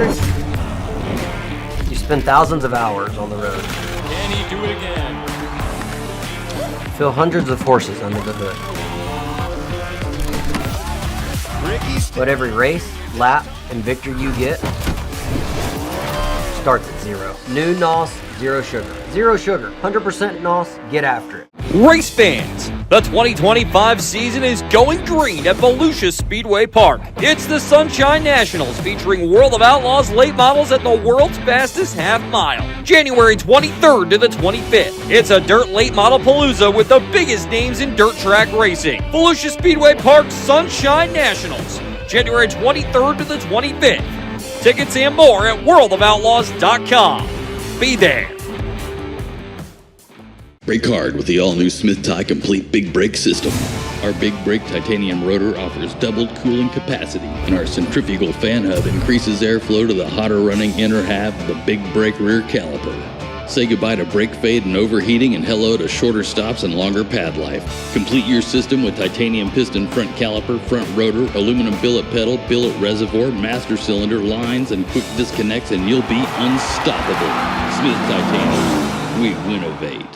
country? You spend thousands of hours on the road. Can he do it again? Feel hundreds of horses under the hood. But every race, lap, and victory you get starts at zero. New NOS, zero sugar. Zero sugar, 100% NOS, get after it. Race fans, the 2025 season is going green at Volusia Speedway Park. It's the Sunshine Nationals featuring World of Outlaws late models at the world's fastest half mile. January 23rd to the 25th. It's a dirt late model palooza with the biggest names in dirt track racing. Volusia Speedway Park Sunshine Nationals, January 23rd to the 25th. Tickets and more at worldofoutlaws.com. Be there. Brake hard with the all-new Smith Tie Complete Big Brake System. Our Big Brake titanium rotor offers doubled cooling capacity, and our centrifugal fan hub increases airflow to the hotter-running inner half of the Big Brake rear caliper. Say goodbye to brake fade and overheating and hello to shorter stops and longer pad life. Complete your system with titanium piston front caliper, front rotor, aluminum billet pedal, billet reservoir, master cylinder, lines, and quick disconnects, and you'll be unstoppable. Smith Titanium. We winnovate.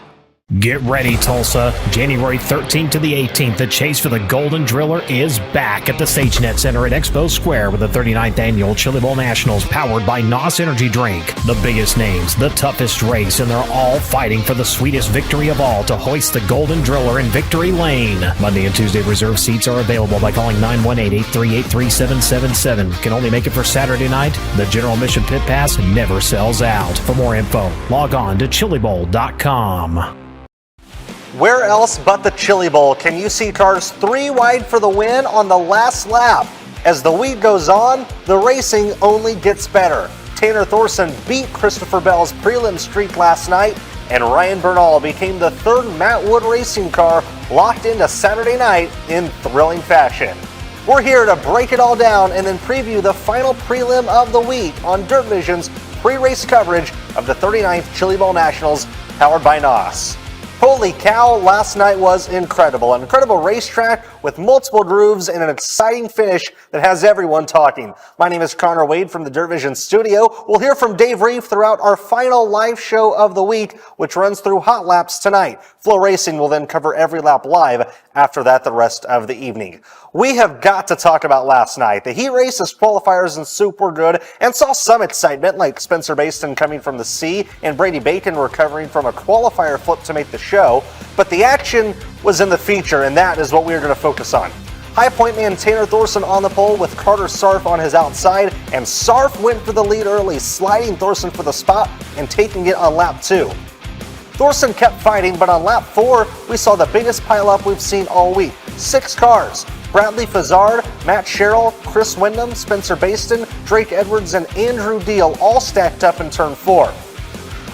Get ready, Tulsa. January 13th to the 18th, the chase for the Golden Driller is back at the SageNet Center at Expo Square with the 39th Annual Chili Bowl Nationals powered by NOS Energy Drink. The biggest names, the toughest race, and they're all fighting for the sweetest victory of all to hoist the Golden Driller in victory lane. Monday and Tuesday reserved seats are available by calling 918-838-3777. Can only make it for Saturday night. The General Mission Pit Pass never sells out. For more info, log on to chilibowl.com. Where else but the Chili Bowl can you see cars 3 wide for the win on the last lap? As the week goes on, the racing only gets better. Tanner Thorson beat Christopher Bell's prelim streak last night, and Ryan Bernal became the 3rd Matt Wood racing car locked into Saturday night in thrilling fashion. We're here to break it all down and then preview the final prelim of the week on Dirt Vision's pre-race coverage of the 39th Chili Bowl Nationals powered by NOS. Holy cow, last night was incredible. An incredible racetrack with multiple grooves and an exciting finish that has everyone talking. My name is Connor Wade from the Dirt Vision studio. We'll hear from Dave Rieff throughout our final live show of the week, which runs through Hot Laps tonight. Flow Racing will then cover every lap live after that the rest of the evening. We have got to talk about last night. The heat races, qualifiers, and soup were good and saw some excitement like Spencer Baston coming from the C and Brady Bacon recovering from a qualifier flip to make the show. But the action was in the feature, and that is what we're going to focus on. High Point man Tanner Thorson on the pole with Carter Sarf on his outside, and Sarf went for the lead early, sliding Thorson for the spot and taking it on lap 2. Thorson kept fighting, but on lap 4, we saw the biggest pileup we've seen all week. 6 cars. Bradley Fazzard, Matt Sherrill, Chris Wyndham, Spencer Baston, Drake Edwards, and Andrew Deal all stacked up in turn 4.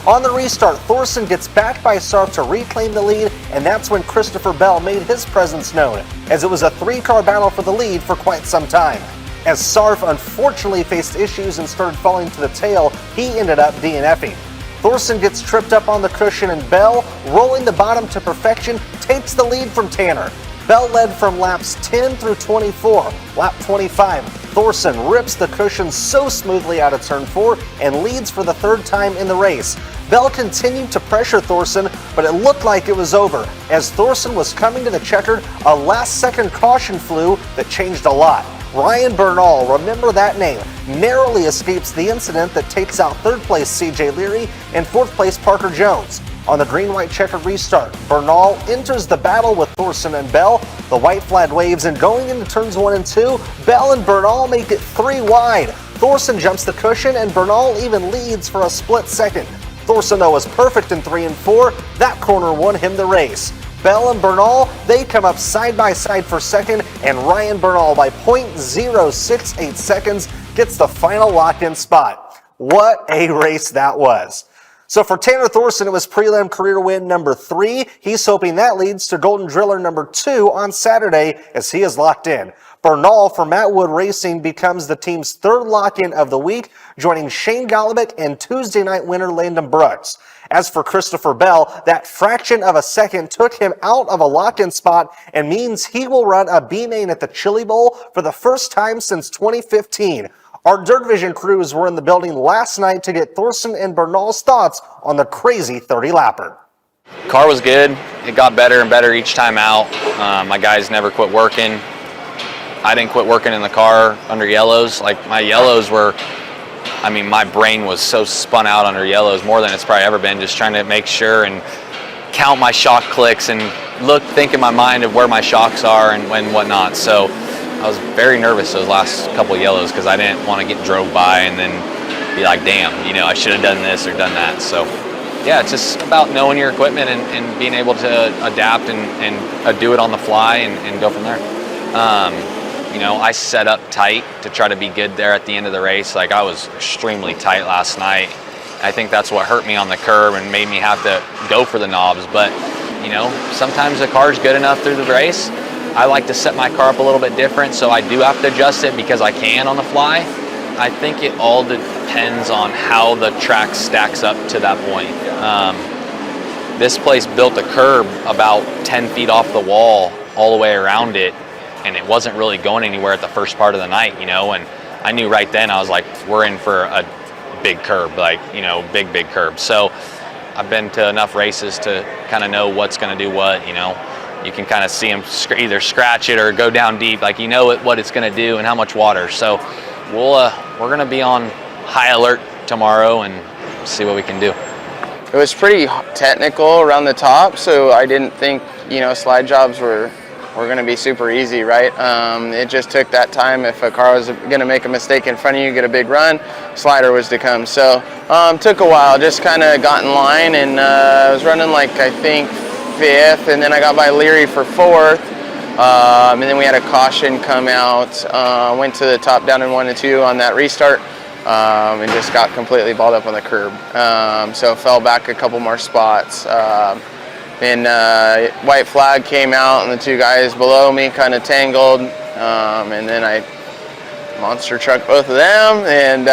On the restart, Thorson gets backed by Sarf to reclaim the lead, and that's when Christopher Bell made his presence known, as it was a 3-car battle for the lead for quite some time. As Sarf unfortunately faced issues and started falling to the tail, he ended up DNFing. Thorson gets tripped up on the cushion, and Bell, rolling the bottom to perfection, takes the lead from Tanner. Bell led from laps 10 through 24. Lap 25, Thorson rips the cushion so smoothly out of turn 4 and leads for the 3rd time in the race. Bell continued to pressure Thorson, but it looked like it was over. As Thorson was coming to the checkered, a last-second caution flew that changed a lot. Ryan Bernal, remember that name, narrowly escapes the incident that takes out 3rd place CJ Leary and 4th place Parker Jones. On the green-white checkered restart, Bernal enters the battle with Thorson and Bell. The white flag waves, and going into turns 1 and 2, Bell and Bernal make it 3 wide. Thorson jumps the cushion, and Bernal even leads for a split second. Thorson, though, was perfect in 3 and 4. That corner won him the race. Bell and Bernal, they come up side by side for second, and Ryan Bernal, by .068 seconds, gets the final lock-in spot. What a race that was. So for Tanner Thorson, it was prelim career win number 3. He's hoping that leads to Golden Driller number 2 on Saturday as he is locked in. Bernal for Matt Wood Racing becomes the team's 3rd lock-in of the week, joining Shane Golobic and Tuesday night winner Landon Brooks. As for Christopher Bell, that fraction of a second took him out of a lock-in spot and means he will run a B main at the Chili Bowl for the first time since 2015. Our Dirt Division crews were in the building last night to get Thorson and Bernal's thoughts on the crazy 30-lapper. Car was good. It got better and better each time out. My guys never quit working. I didn't quit working in the car under yellows. Like my yellows were, I mean, my brain was so spun out under yellows more than it's probably ever been, just trying to make sure and count my shock clicks and think in my mind of where my shocks are and whatnot. So I was very nervous those last couple of yellows because I didn't want to get drove by and then be like, damn, you know, I should have done this or done that. So yeah, it's just about knowing your equipment and being able to adapt and do it on the fly and go from there. You know, I set up tight to try to be good there at the end of the race. Like I was extremely tight last night. I think that's what hurt me on the curb and made me have to go for the knobs. But, you know, sometimes the car's good enough through the race. I like to set my car up a little bit different, so I do have to adjust it because I can on the fly. I think it all depends on how the track stacks up to that point. This place built a curb about 10 feet off the wall all the way around it, and it wasn't really going anywhere at the first part of the night, you know, and I knew right then, I was like, we're in for a big curb, like, you know, big curb. So I've been to enough races to kind of know what's going to do what, you know. You can kind of see them either scratch it or go down deep, like you know what it's going to do and how much water. So we're going to be on high alert tomorrow and see what we can do. It was pretty technical around the top, so I didn't think, you know, slide jobs were going to be super easy, right? It just took that time. If a car was going to make a mistake in front of you, get a big run, slider was to come. So took a while, just kind of got in line, and I was running like, I think, 5th, and then I got by Leary for 4th, and then we had a caution come out, went to the top down in 1 and 2 on that restart, and just got completely balled up on the curb. So fell back a couple more spots. Then white flag came out, and the 2 guys below me kind of tangled, and then I monster trucked both of them, and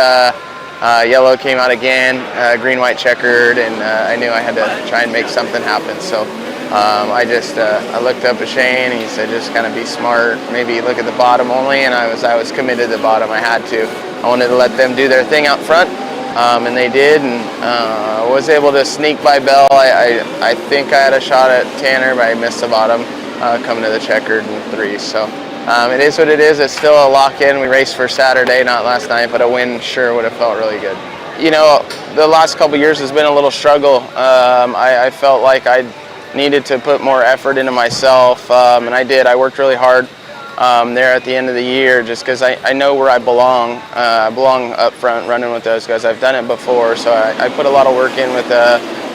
yellow came out again, green, white checkered, and I knew I had to try and make something happen. So I looked up at Shane, and he said, just kind of be smart, maybe look at the bottom only, and I was committed to the bottom. I had to. I wanted to let them do their thing out front, and they did, and was able to sneak by Bell. I think I had a shot at Tanner, but I missed the bottom coming to the checkered in 3. So it is what it is. It's still a lock-in. We raced for Saturday, not last night, but a win sure would have felt really good. You know, the last couple years has been a little struggle. I felt like I needed to put more effort into myself, and I did. I worked really hard there at the end of the year just because I know where I belong. I belong up front running with those guys. I've done it before, so I put a lot of work in with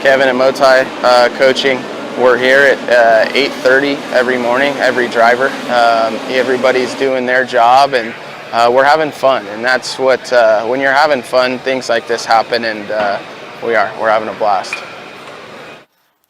Kevin and Motai coaching. We're here at 8:30 every morning, every driver. Everybody's doing their job, and we're having fun. And that's what, when you're having fun, things like this happen, and we're having a blast.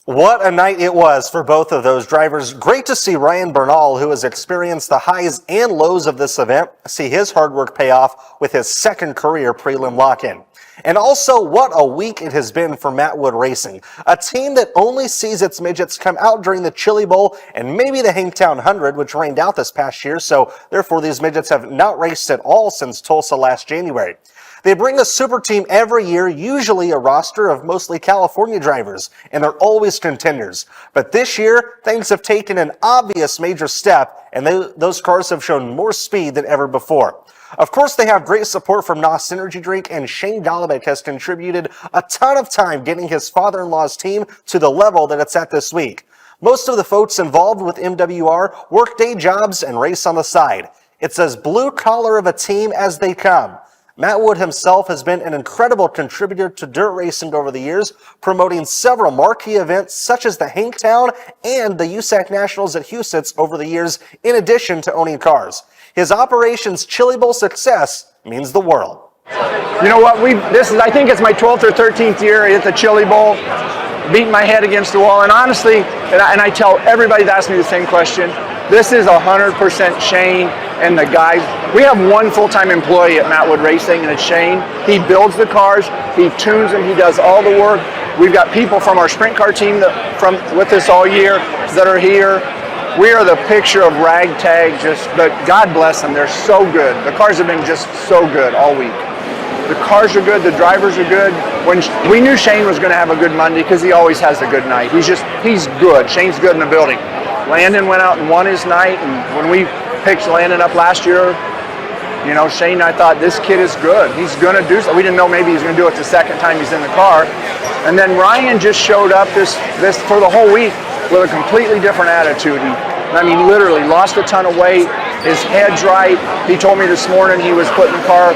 What a night it was for both of those drivers. Great to see Ryan Bernal, who has experienced the highs and lows of this event, see his hard work pay off with his second career prelim lock-in. And also, what a week it has been for Matt Wood Racing, a team that only sees its midgets come out during the Chili Bowl and maybe the Hangtown 100, which rained out this past year, so therefore these midgets have not raced at all since Tulsa last January. They bring a super team every year, usually a roster of mostly California drivers, and they're always contenders. But this year, things have taken an obvious major step, and those cars have shown more speed than ever before. Of course, they have great support from NOS Energy Drink, and Shane Dalibek has contributed a ton of time getting his father-in-law's team to the level that it's at this week. Most of the folks involved with MWR work day jobs and race on the side. It's as blue-collar of a team as they come. Matt Wood himself has been an incredible contributor to dirt racing over the years, promoting several marquee events such as the Hangtown and the USAC Nationals at Huset's over the years, in addition to owning cars. His operation's Chili Bowl success means the world. You know what, I think it's my 12th or 13th year at the Chili Bowl, beating my head against the wall, and honestly, and I tell everybody that asks me the same question, this is 100% Shane and the guys. We have one full-time employee at Matt Wood Racing, and it's Shane. He builds the cars, he tunes them, he does all the work. We've got people from our sprint car team with us all year that are here. We are the picture of ragtag, but God bless them, they're so good. The cars have been just so good all week. The cars are good, the drivers are good. We knew Shane was going to have a good Monday because he always has a good night. He's good. Shane's good in the building. Landon went out and won his night, and when we picked Landon up last year, you know, Shane, I thought, this kid is good. He's going to do something. We didn't know maybe he's going to do it the second time he's in the car. And then Ryan just showed up this for the whole week with a completely different attitude. I mean, literally lost a ton of weight. His head's right. He told me this morning he was putting the car,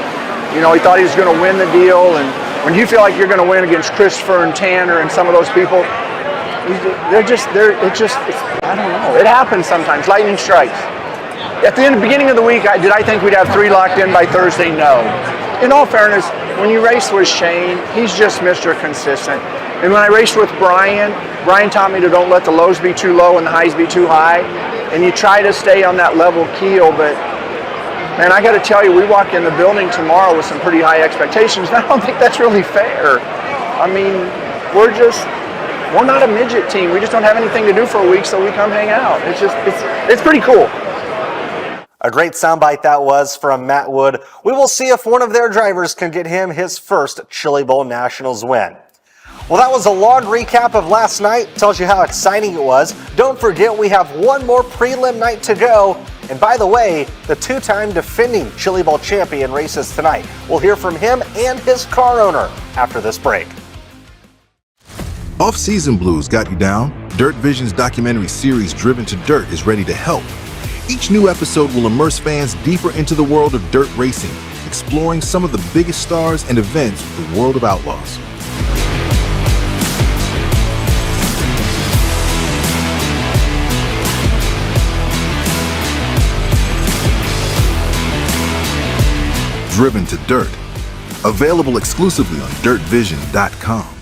you know, he thought he was going to win the deal. And when you feel like you're going to win against Christopher and Tanner and some of those people, I don't know. It happens sometimes. Lightning strikes. At the beginning of the week, did I think we'd have 3 locked in by Thursday? No. In all fairness, when you race with Shane, he's just Mr. Consistent. And when I raced with Brian taught me to don't let the lows be too low and the highs be too high. And you try to stay on that level keel, but man, I got to tell you, we walk in the building tomorrow with some pretty high expectations, and I don't think that's really fair. I mean, we're not a midget team. We just don't have anything to do for a week, so we come hang out. It's pretty cool. A great soundbite that was from Matt Wood. We will see if one of their drivers can get him his first Chili Bowl Nationals win. Well, that was a long recap of last night. Tells you how exciting it was. Don't forget, we have one more prelim night to go. And by the way, the 2-time defending Chili Bowl champion races tonight. We'll hear from him and his car owner after this break. Off-season blues got you down? Dirt Vision's documentary series Driven to Dirt is ready to help. Each new episode will immerse fans deeper into the world of dirt racing, exploring some of the biggest stars and events of the world of Outlaws. Driven to Dirt. Available exclusively on DirtVision.com.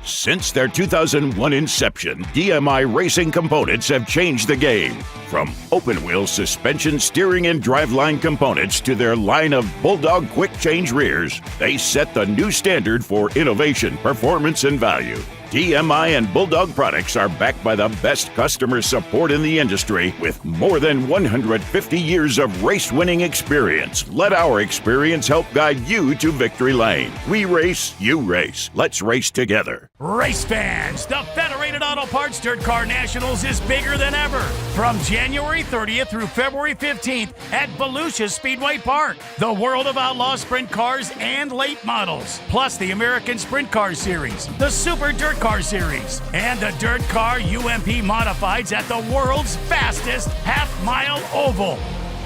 Since their 2001 inception, DMI Racing Components have changed the game. From open-wheel suspension, steering, and driveline components to their line of Bulldog Quick Change rears, they set the new standard for innovation, performance, and value. DMI and Bulldog products are backed by the best customer support in the industry with more than 150 years of race-winning experience. Let our experience help guide you to victory lane. We race, you race. Let's race together. Race fans, the Federated Auto Parts Dirt Car Nationals is bigger than ever. From January 30th through February 15th at Volusia Speedway Park. The World of Outlaw Sprint Cars and late models, plus the American Sprint Car Series, the Super Dirt Car Series, and the Dirt Car UMP Modifieds at the world's fastest half-mile oval.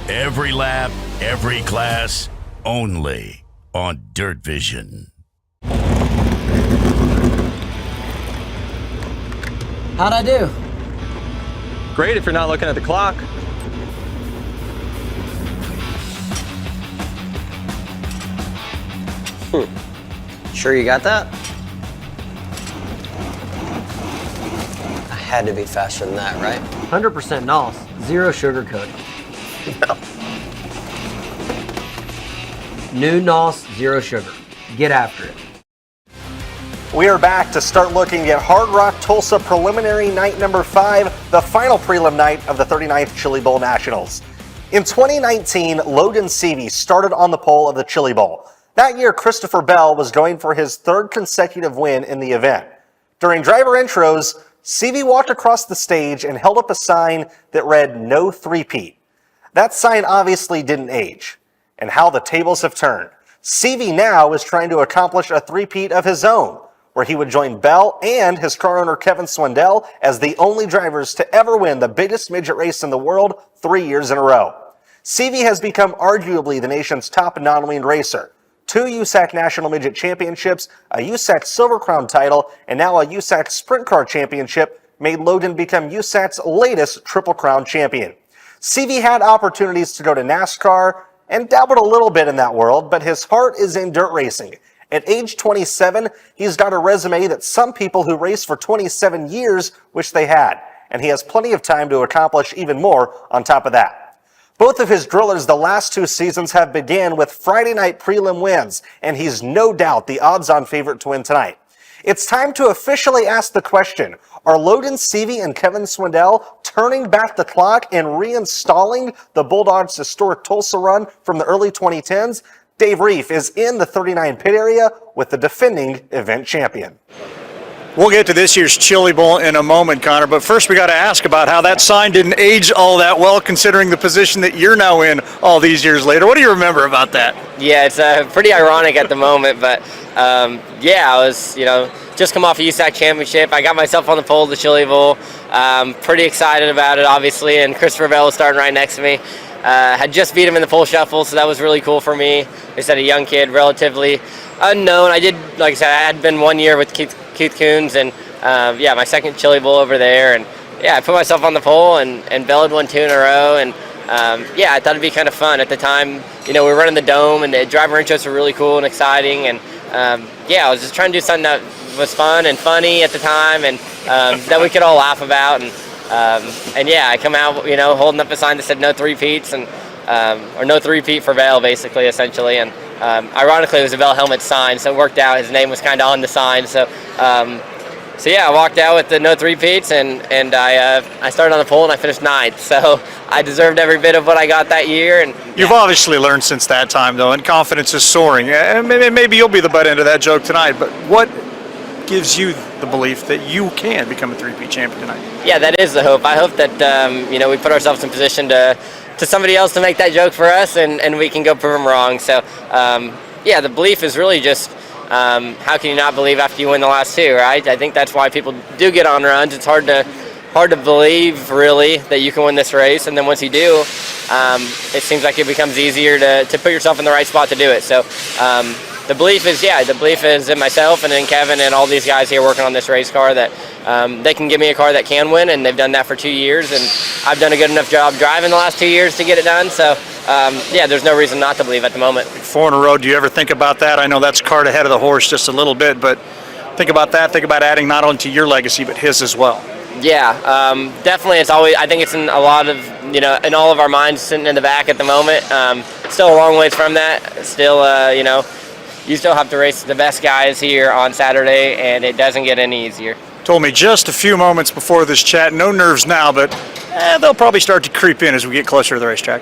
Every lap, every class, only on Dirt Vision. How'd I do? Great if you're not looking at the clock. Sure you got that? I had to be faster than that, right? 100% NOS, zero sugar coating. New NOS, zero sugar. Get after it. We are back to start looking at Hard Rock Tulsa preliminary night number 5, the final prelim night of the 39th Chili Bowl Nationals. In 2019, Logan Seavey started on the pole of the Chili Bowl. That year, Christopher Bell was going for his 3rd consecutive win in the event. During driver intros, Seavey walked across the stage and held up a sign that read, "No three-peat." That sign obviously didn't age. And how the tables have turned. Seavey now is trying to accomplish a three-peat of his own, where he would join Bell and his car owner Kevin Swindell as the only drivers to ever win the biggest midget race in the world 3 years in a row. Seavey has become arguably the nation's top non-winged racer. 2 USAC National Midget Championships, a USAC Silver Crown title, and now a USAC Sprint Car Championship made Logan become USAC's latest Triple Crown champion. Seavey had opportunities to go to NASCAR and dabbled a little bit in that world, but his heart is in dirt racing. At age 27, he's got a resume that some people who raced for 27 years wish they had, and he has plenty of time to accomplish even more on top of that. Both of his drillers the last 2 seasons have began with Friday night prelim wins, and he's no doubt the odds-on favorite to win tonight. It's time to officially ask the question, are Logan Seavey and Kevin Swindell turning back the clock and reinstalling the Bulldogs' historic Tulsa run from the early 2010s? Dave Rieff is in the 39 pit area with the defending event champion. We'll get to this year's Chili Bowl in a moment, Connor, but first we got to ask about how that sign didn't age all that well considering the position that you're now in all these years later. What do you remember about that? Yeah, it's pretty ironic at the moment, but yeah, I was, just come off a USAC championship. I got myself on the pole of the Chili Bowl. Pretty excited about it, obviously, and Christopher Bell was starting right next to me. Had just beat him in the pole shuffle, so that was really cool for me. They said a young kid, relatively unknown. I did, like I said, I had been 1 year with Keith Coons, and yeah, my second Chili Bowl over there, and yeah, I put myself on the pole, and Bell had won 2 in a row, and yeah, I thought it'd be kind of fun. At the time, we were running the dome, and the driver intros were really cool and exciting, and yeah, I was just trying to do something that was fun and funny at the time, and that we could all laugh about, and yeah, I come out, holding up a sign that said no three-peats, and or no three-peat for Bell, basically, essentially, and ironically, it was a Bell helmet sign, so it worked out. His name was kind of on the sign, so yeah, I walked out with the no three-peats, and I started on the pole, and I finished 9th, so I deserved every bit of what I got that year. And You've obviously learned since that time, though, and confidence is soaring. And maybe you'll be the butt end of that joke tonight, but what gives you the belief that you can become a three-peat champion tonight? Yeah, that is the hope. I hope that we put ourselves in position to somebody else to make that joke for us, and we can go prove them wrong. So yeah, the belief is really just how can you not believe after you win the last 2, right? I think that's why people do get on runs. It's hard to believe, really, that you can win this race, and then once you do, it seems like it becomes easier to put yourself in the right spot to do it. So the belief is in myself and in Kevin and all these guys here working on this race car that they can give me a car that can win, and they've done that for 2 years, and I've done a good enough job driving the last 2 years to get it done. So yeah, there's no reason not to believe at the moment. 4 in a row, do you ever think about that? I know that's cart ahead of the horse just a little bit, but think about that. Think about adding not only to your legacy, but his as well. Yeah, definitely. It's always, I think it's in a lot of, in all of our minds sitting in the back at the moment. Still a long ways from that. Still, you still have to race the best guys here on Saturday, and it doesn't get any easier. Told me just a few moments before this chat, no nerves now, but they'll probably start to creep in as we get closer to the racetrack.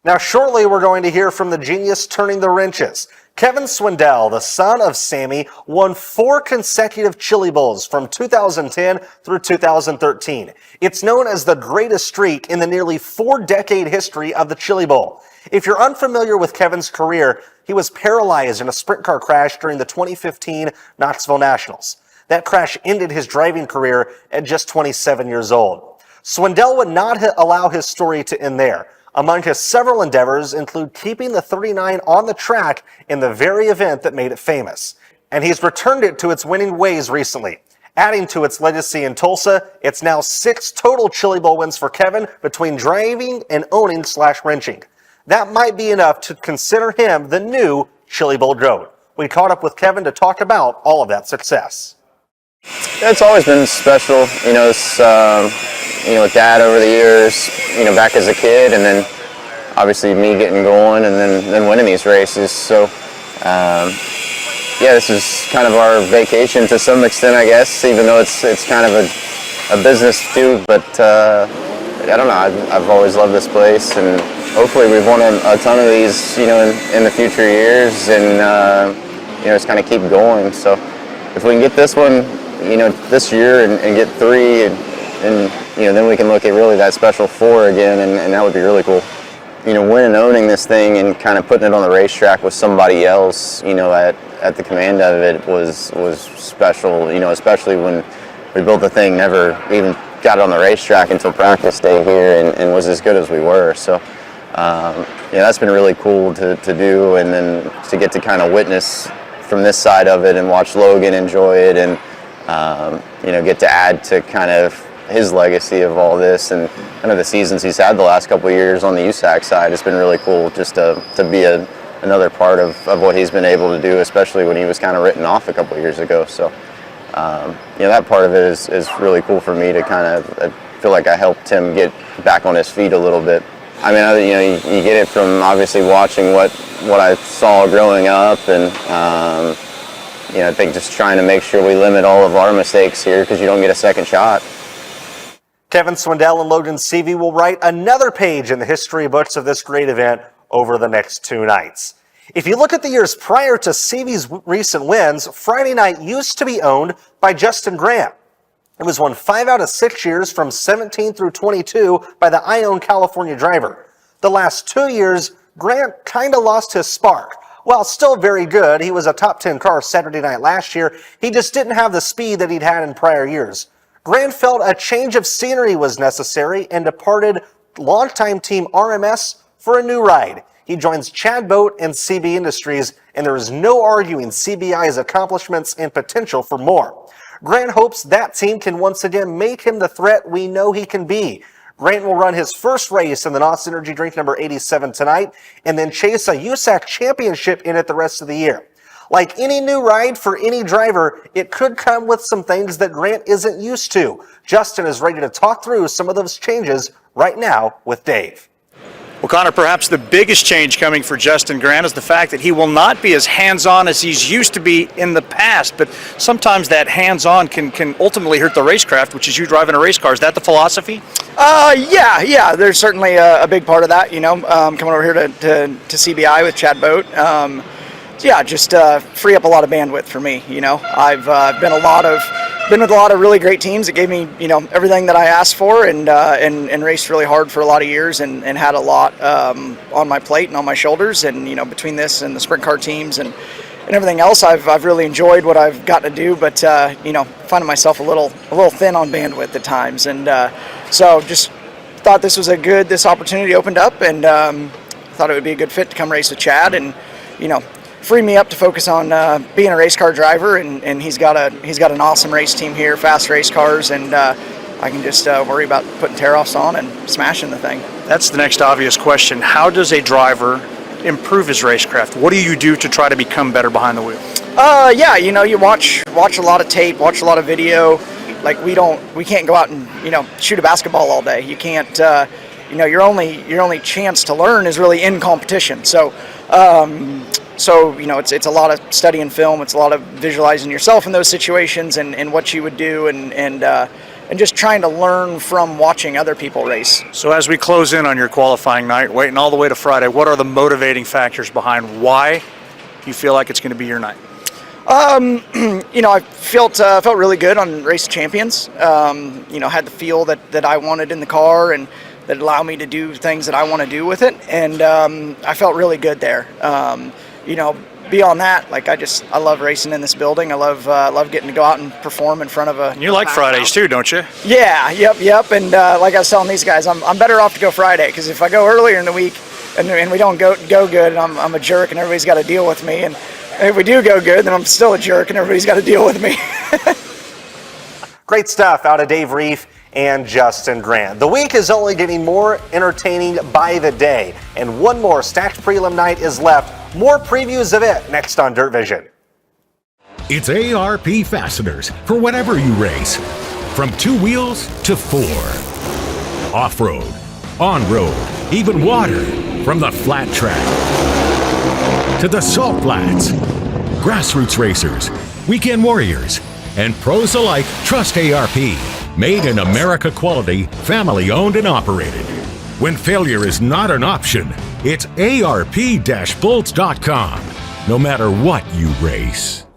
Now, shortly, we're going to hear from the genius turning the wrenches. Kevin Swindell, the son of Sammy, won 4 consecutive Chili Bowls from 2010 through 2013. It's known as the greatest streak in the nearly 4-decade history of the Chili Bowl. If you're unfamiliar with Kevin's career, he was paralyzed in a sprint car crash during the 2015 Knoxville Nationals. That crash ended his driving career at just 27 years old. Swindell would not allow his story to end there. Among his several endeavors include keeping the 39 on the track in the very event that made it famous. And he's returned it to its winning ways recently. Adding to its legacy in Tulsa, it's now 6 total Chili Bowl wins for Kevin between driving and owning/wrenching. That might be enough to consider him the new Chili Bowl GOAT. We caught up with Kevin to talk about all of that success. It's always been special, with Dad over the years, back as a kid, and then obviously me getting going and then winning these races. So, yeah, this is kind of our vacation to some extent, I guess, even though it's kind of a business too. But I don't know, I've always loved this place, and hopefully we've won a ton of these, in the future years, and just kind of keep going. So if we can get this one, this year and get 3, and then we can look at really that special 4 again, and that would be really cool. Winning and owning this thing and kind of putting it on the racetrack with somebody else, at the command of it was special, especially when we built the thing, never even got it on the racetrack until practice day here, and was as good as we were. So, that's been really cool to do, and then to get to kind of witness from this side of it and watch Logan enjoy it, and get to add to kind of his legacy of all this, and kind of the seasons he's had the last couple of years on the USAC side. It's been really cool just to be another part of what he's been able to do, especially when he was kind of written off a couple of years ago. So, that part of it is really cool for me to kind of, I feel like I helped him get back on his feet a little bit. I mean, you get it from obviously watching what I saw growing up, and I think just trying to make sure we limit all of our mistakes here because you don't get a second shot. Kevin Swindell and Logan Seavey will write another page in the history books of this great event over the next 2 nights. If you look at the years prior to Seavey's recent wins, Friday night used to be owned by Justin Grant. It was won 5 out of 6 years from 17 through 22 by the Ione California driver. The last 2 years, Grant kind of lost his spark. While still very good, he was a top 10 car Saturday night last year. He just didn't have the speed that he'd had in prior years. Grant felt a change of scenery was necessary and departed longtime team RMS for a new ride. He joins Chad Boat and CB Industries, and there is no arguing CBI's accomplishments and potential for more. Grant hopes that team can once again make him the threat we know he can be. Grant will run his first race in the NOS Energy Drink number 87 tonight, and then chase a USAC championship in it the rest of the year. Like any new ride for any driver, it could come with some things that Grant isn't used to. Justin is ready to talk through some of those changes right now with Dave. Well, Connor, perhaps the biggest change coming for Justin Grant is the fact that he will not be as hands-on as he's used to be in the past, but sometimes that hands-on can ultimately hurt the racecraft, which is you driving a race car. Is that the philosophy? Yeah. There's certainly a big part of that, coming over here to CBI with Chad Boat. Just free up a lot of bandwidth for me. I've been with a lot of really great teams that gave me, everything that I asked for, and raced really hard for a lot of years, and had a lot on my plate and on my shoulders. And between this and the sprint car teams and everything else, I've really enjoyed what I've gotten to do. But finding myself a little thin on bandwidth at times, and so just thought this opportunity opened up, and thought it would be a good fit to come race with Chad, and free me up to focus on being a race car driver, and he's got an awesome race team here, fast race cars, and I can just worry about putting tear-offs on and smashing the thing. That's the next obvious question. How does a driver improve his racecraft? What do you do to try to become better behind the wheel? You watch a lot of tape, watch a lot of video. Like we can't go out and shoot a basketball all day. You can't. Your only chance to learn is really in competition. So it's a lot of studying film. It's a lot of visualizing yourself in those situations and what you would do, and just trying to learn from watching other people race. So as we close in on your qualifying night, waiting all the way to Friday, what are the motivating factors behind why you feel like it's going to be your night? I felt really good on Race of Champions. Had the feel that I wanted in the car, and that allowed me to do things that I want to do with it, and I felt really good there. Beyond that, I love racing in this building. I love getting to go out and perform in front of a. And you like Fridays too, don't you? Yeah, yep. And like I was telling these guys, I'm better off to go Friday, because if I go earlier in the week and we don't go good, I'm a jerk and everybody's got to deal with me. And if we do go good, then I'm still a jerk and everybody's got to deal with me. Great stuff out of Dave Rieff and Justin Grant. The week is only getting more entertaining by the day, and one more stacked prelim night is left. More previews of it next on Dirt Vision. It's ARP Fasteners for whatever you race. From 2 wheels to 4. Off-road, on-road, even water. From the flat track to the salt flats. Grassroots racers, weekend warriors, and pros alike trust ARP. Made in America quality, family owned and operated. When failure is not an option, it's ARP-bolts.com. No matter what you race.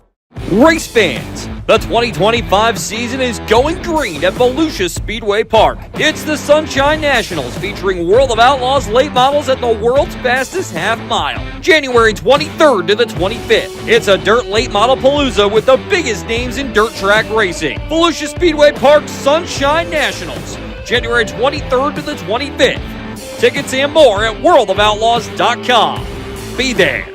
Race fans, the 2025 season is going green at Volusia Speedway Park. It's the Sunshine Nationals, featuring World of Outlaws late models at the world's fastest half mile. January 23rd to the 25th. It's a dirt late model palooza with the biggest names in dirt track racing. Volusia Speedway Park Sunshine Nationals, January 23rd to the 25th. Tickets and more at worldofoutlaws.com. Be there.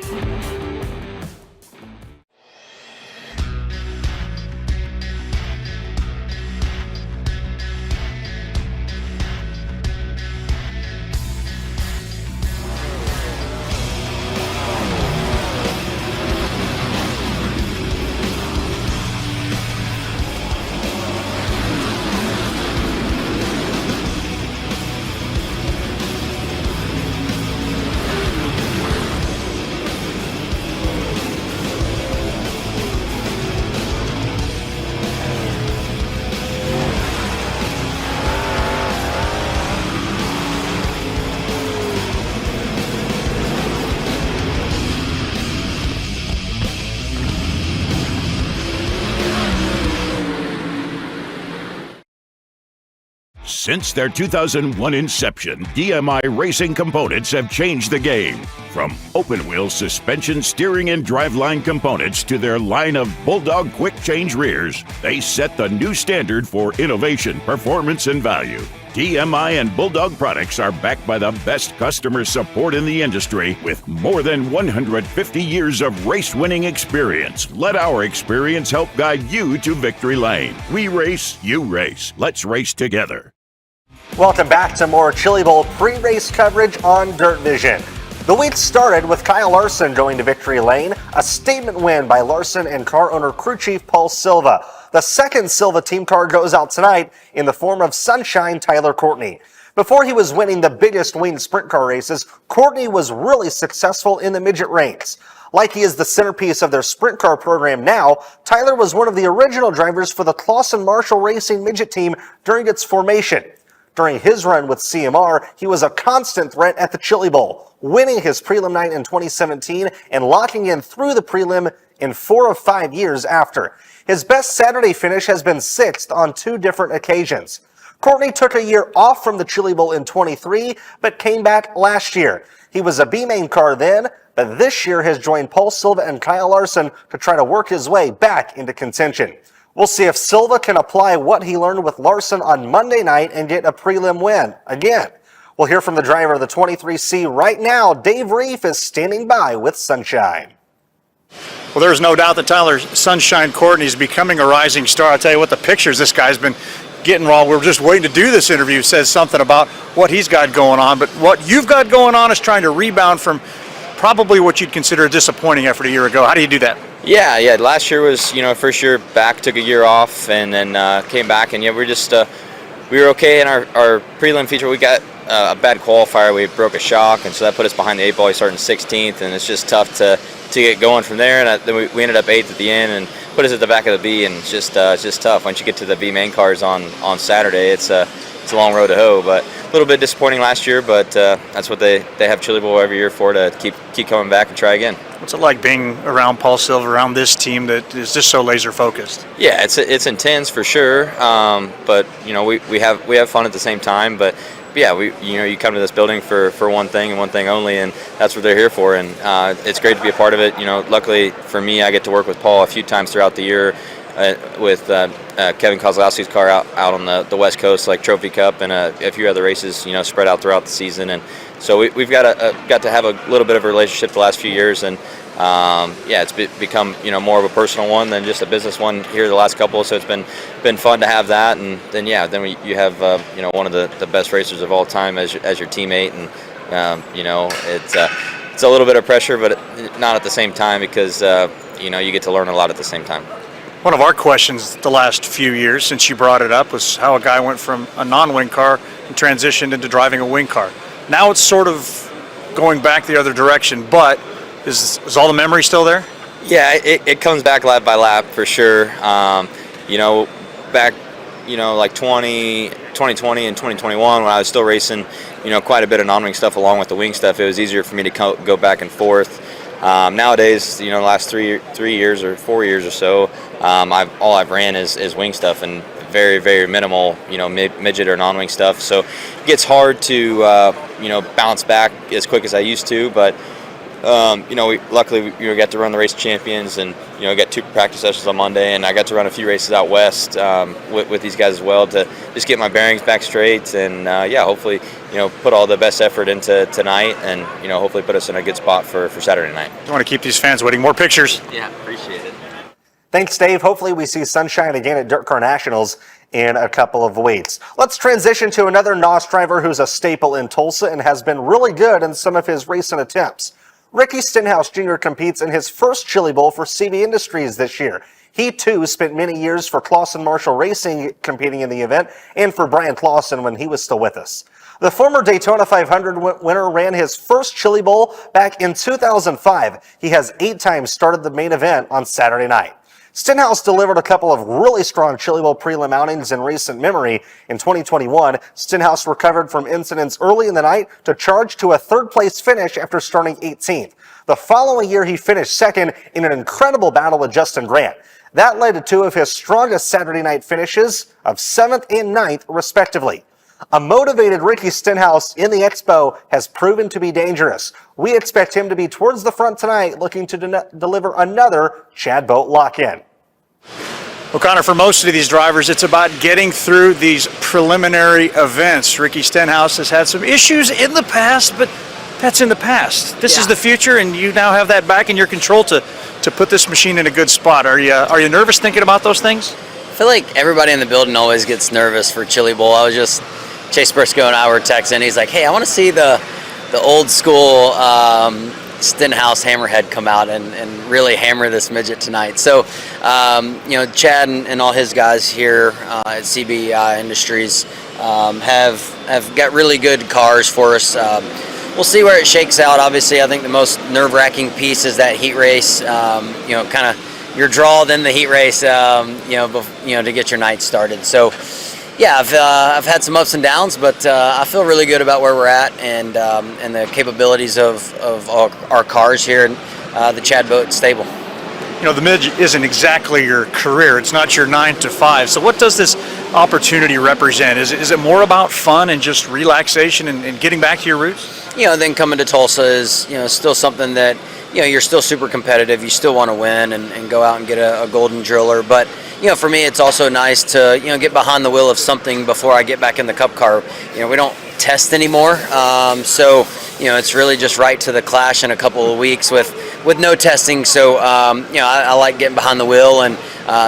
Since their 2001 inception, DMI Racing Components have changed the game. From open-wheel suspension, steering, and driveline components to their line of Bulldog quick-change rears, they set the new standard for innovation, performance, and value. DMI and Bulldog products are backed by the best customer support in the industry with more than 150 years of race-winning experience. Let our experience help guide you to victory lane. We race, you race. Let's race together. Welcome back to more Chili Bowl pre-race coverage on Dirt Vision. The week started with Kyle Larson going to victory lane, a statement win by Larson and car owner crew chief Paul Silva. The second Silva team car goes out tonight in the form of Sunshine Tyler Courtney. Before he was winning the biggest winged sprint car races, Courtney was really successful in the midget ranks. Like he is the centerpiece of their sprint car program now, Tyler was one of the original drivers for the Clausen Marshall Racing midget team during its formation. During his run with CMR, he was a constant threat at the Chili Bowl, winning his prelim night in 2017 and locking in through the prelim in 4 of 5 years after. His best Saturday finish has been 6th on 2 different occasions. Courtney took a year off from the Chili Bowl in 23, but came back last year. He was a B-main car then, but this year has joined Paul Silva and Kyle Larson to try to work his way back into contention. We'll see if Silva can apply what he learned with Larson on Monday night and get a prelim win again. We'll hear from the driver of the 23C right now. Dave Rieff is standing by with Sunshine. Well, there's no doubt that Tyler Sunshine Courtney is becoming a rising star. I'll tell you what, the pictures this guy's been getting while we're just waiting to do this interview says something about what he's got going on. But what you've got going on is trying to rebound from probably what you'd consider a disappointing effort a year ago. How do you do that? Yeah. Last year was, first year back, took a year off, and then came back, and we're just we were okay in our prelim feature. We got a bad qualifier. We broke a shock, and so that put us behind the 8 ball. We started in 16th, and it's just tough to get going from there. And then we ended up 8th at the end, and put us at the back of the B, and it's just tough. Once you get to the B main cars on Saturday, it's a long road to hoe. But a little bit disappointing last year, but that's what they have Chili Bowl every year for, to keep coming back and try again. What's it like being around Paul Silva, around this team that is just so laser focused? Yeah, it's intense for sure, but we have fun at the same time. But yeah, you come to this building for one thing and one thing only, and that's what they're here for. And it's great to be a part of it. Luckily for me, I get to work with Paul a few times throughout the year with Kevin Kozlowski's car out on the West Coast, like Trophy Cup, and a few other races, spread out throughout the season. And so we've got to have a little bit of a relationship the last few years, and it's become more of a personal one than just a business one here the last couple. So it's been fun to have that, and then you have one of the best racers of all time as your teammate, and it's a little bit of pressure, but not at the same time, because you get to learn a lot at the same time. One of our questions the last few years, since you brought it up, was how a guy went from a non-wing car and transitioned into driving a wing car. Now it's sort of going back the other direction, but is all the memory still there? Yeah, it comes back lap by lap for sure. Back, like 2020 and 2021, when I was still racing, quite a bit of non-wing stuff along with the wing stuff, it was easier for me to go back and forth. Nowadays, the last 3 years or 4 years or so, all I've ran is wing stuff, and very, very minimal, midget or non-wing stuff. So it gets hard to, bounce back as quick as I used to. But, luckily we got to run the race champions, and, got 2 practice sessions on Monday, and I got to run a few races out west with these guys as well, to just get my bearings back straight, and, hopefully, put all the best effort into tonight, and, hopefully put us in a good spot for Saturday night. You want to keep these fans waiting. More pictures. Yeah, appreciate it. Thanks, Dave. Hopefully we see Sunshine again at Dirt Car Nationals in a couple of weeks. Let's transition to another NOS driver who's a staple in Tulsa and has been really good in some of his recent attempts. Ricky Stenhouse Jr. competes in his first Chili Bowl for Seavey Industries this year. He, too, spent many years for Clausen Marshall Racing competing in the event, and for Brian Clausen when he was still with us. The former Daytona 500 winner ran his first Chili Bowl back in 2005. He has 8 times started the main event on Saturday night. Stenhouse delivered a couple of really strong Chili Bowl prelim outings in recent memory. In 2021, Stenhouse recovered from incidents early in the night to charge to a third-place finish after starting 18th. The following year, he finished second in an incredible battle with Justin Grant. That led to 2 of his strongest Saturday night finishes of 7th and 9th, respectively. A motivated Ricky Stenhouse in the Expo has proven to be dangerous. We expect him to be towards the front tonight, looking to deliver another Chad Boat lock-in. Well, Connor, for most of these drivers, it's about getting through these preliminary events. Ricky Stenhouse has had some issues in the past, but that's in the past. This is the future, and you now have that back in your control to put this machine in a good spot. Are you nervous thinking about those things? I feel like everybody in the building always gets nervous for Chili Bowl. Chase Briscoe and I were texting. He's like, hey, I want to see the old school Stenhouse hammerhead come out and really hammer this midget tonight. So, Chad and all his guys here at CBI Industries have got really good cars for us. We'll see where it shakes out. Obviously, I think the most nerve-wracking piece is that heat race. Kind of your draw, then the heat race. To get your night started. So, yeah, I've had some ups and downs, but I feel really good about where we're at and the capabilities of our cars here in the Chad Boat stable. The midget isn't exactly your career. It's not your 9 to 5. So what does this opportunity represent? Is it more about fun and just relaxation and getting back to your roots? Then coming to Tulsa is, still something that, you're still super competitive. You still want to win and go out and get a golden driller. But, for me, it's also nice to, get behind the wheel of something before I get back in the Cup car. We don't test anymore. So, it's really just right to the Clash in a couple of weeks with no testing. So, I like getting behind the wheel, and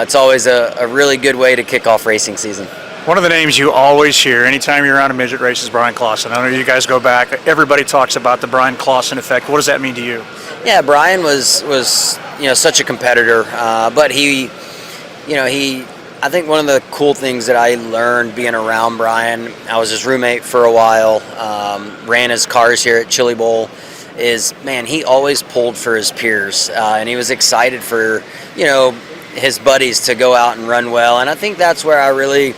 it's always a really good way to kick off racing season. One of the names you always hear anytime you're around a midget race is Brian Clausen. I know you guys go back. Everybody talks about the Brian Clausen effect. What does that mean to you? Yeah, Brian was such a competitor, but he I think one of the cool things that I learned being around Brian, I was his roommate for a while, ran his cars here at Chili Bowl, is, man, he always pulled for his peers, and he was excited for, his buddies to go out and run well. And I think that's where I really,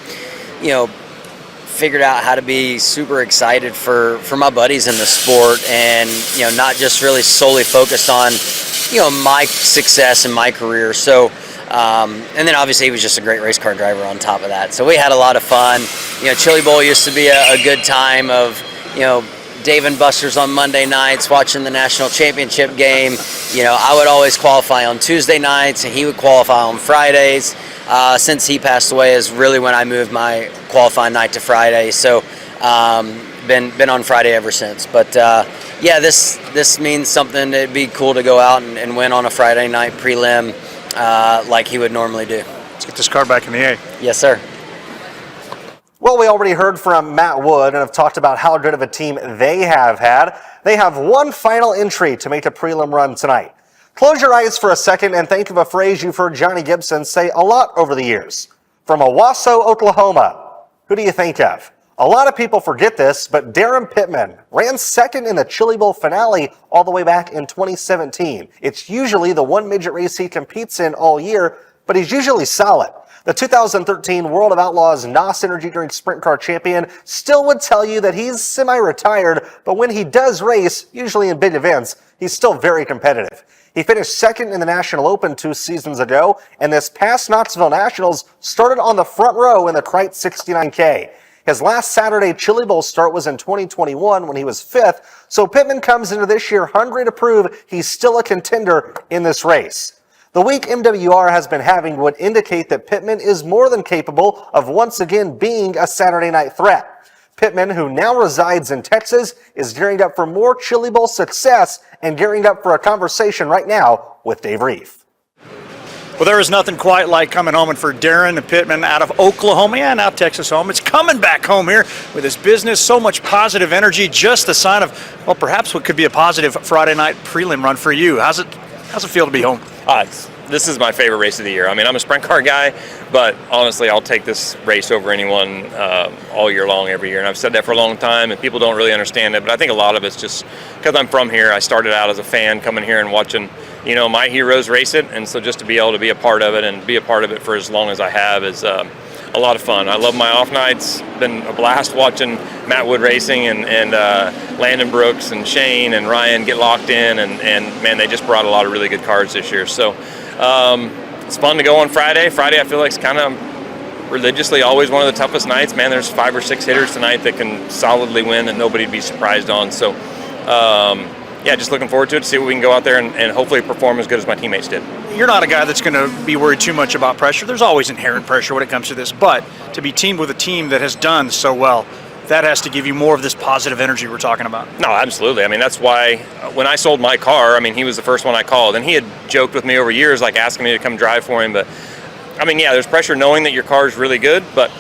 figured out how to be super excited for my buddies in the sport and, not just really solely focused on, my success in my career. So, and then obviously he was just a great race car driver on top of that. So we had a lot of fun. Chili Bowl used to be a good time of, Dave and Buster's on Monday nights, watching the national championship game. I would always qualify on Tuesday nights, and he would qualify on Fridays. Since he passed away is really when I moved my qualifying night to Friday. So, been on Friday ever since. But this means something. It'd be cool to go out and win on a Friday night prelim like he would normally do. Let's get this car back in the A. Yes, sir. Well, we already heard from Matt Wood and have talked about how good of a team they have had. They have one final entry to make a prelim run tonight. Close your eyes for a second and think of a phrase you've heard Johnny Gibson say a lot over the years. From Owasso, Oklahoma, who do you think of? A lot of people forget this, but Daryn Pittman ran second in the Chili Bowl finale all the way back in 2017. It's usually the one midget race he competes in all year, but he's usually solid. The 2013 World of Outlaws NOS Energy Drink Sprint Car champion still would tell you that he's semi-retired, but when he does race, usually in big events, he's still very competitive. He finished second in the National Open 2 seasons ago, and this past Knoxville Nationals started on the front row in the Crite 69K. His last Saturday Chili Bowl start was in 2021 when he was 5th, so Pittman comes into this year hungry to prove he's still a contender in this race. The week MWR has been having would indicate that Pittman is more than capable of once again being a Saturday night threat. Pittman, who now resides in Texas, is gearing up for more Chili Bowl success and gearing up for a conversation right now with Dave Rieff. Well, there is nothing quite like coming home, and for Daryn Pittman out of Oklahoma and now Texas home, it's coming back home here with his business, so much positive energy, just a sign of, well, perhaps what could be a positive Friday night prelim run for you. How's it feel to be home? This is my favorite race of the year. I mean, I'm a sprint car guy, but honestly, I'll take this race over anyone all year long, every year. And I've said that for a long time, and people don't really understand it. But I think a lot of it's just because I'm from here. I started out as a fan coming here and watching, my heroes race it. And so just to be able to be a part of it and be a part of it for as long as I have is a lot of fun. I love my off nights. Been a blast watching Matt Wood Racing and Landon Brooks and Shane and Ryan get locked in. And man, they just brought a lot of really good cars this year. So it's fun to go on Friday. Friday I feel like it's kind of religiously always one of the toughest nights. Man, there's 5 or 6 hitters tonight that can solidly win that nobody'd be surprised on. So, yeah, just looking forward to it, to see what we can go out there and hopefully perform as good as my teammates did. You're not a guy that's going to be worried too much about pressure. There's always inherent pressure when it comes to this, but to be teamed with a team that has done so well, that has to give you more of this positive energy we're talking about. No, absolutely. I mean, that's why when I sold my car, I mean, he was the first one I called, and he had joked with me over years, like asking me to come drive for him. But I mean, yeah, there's pressure knowing that your car is really good, but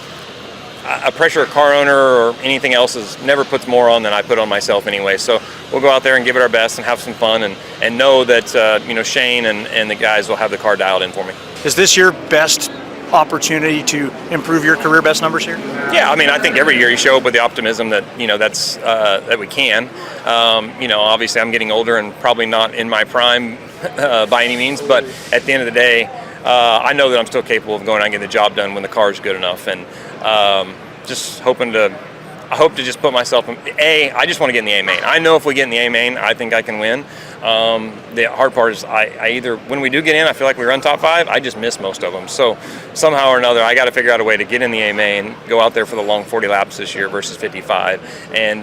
a pressure a car owner or anything else never puts more on than I put on myself anyway. So we'll go out there and give it our best and have some fun and know that, you know, Shane and the guys will have the car dialed in for me. Is this your best opportunity to improve your career best numbers here? Yeah, I mean, I think every year you show up with the optimism that, you know, that's that we can. You know, obviously I'm getting older and probably not in my prime by any means, but at the end of the day, I know that I'm still capable of going out and getting the job done when the car is good enough. And just hoping to, I hope to just put myself in I just want to get in the A main. I know if we get in the A main, I think I can win. The hard part is I either, when we do get in, I feel like we run top 5, I just miss most of them. So somehow or another, I got to figure out a way to get in the A main, go out there for the long 40 laps this year versus 55, and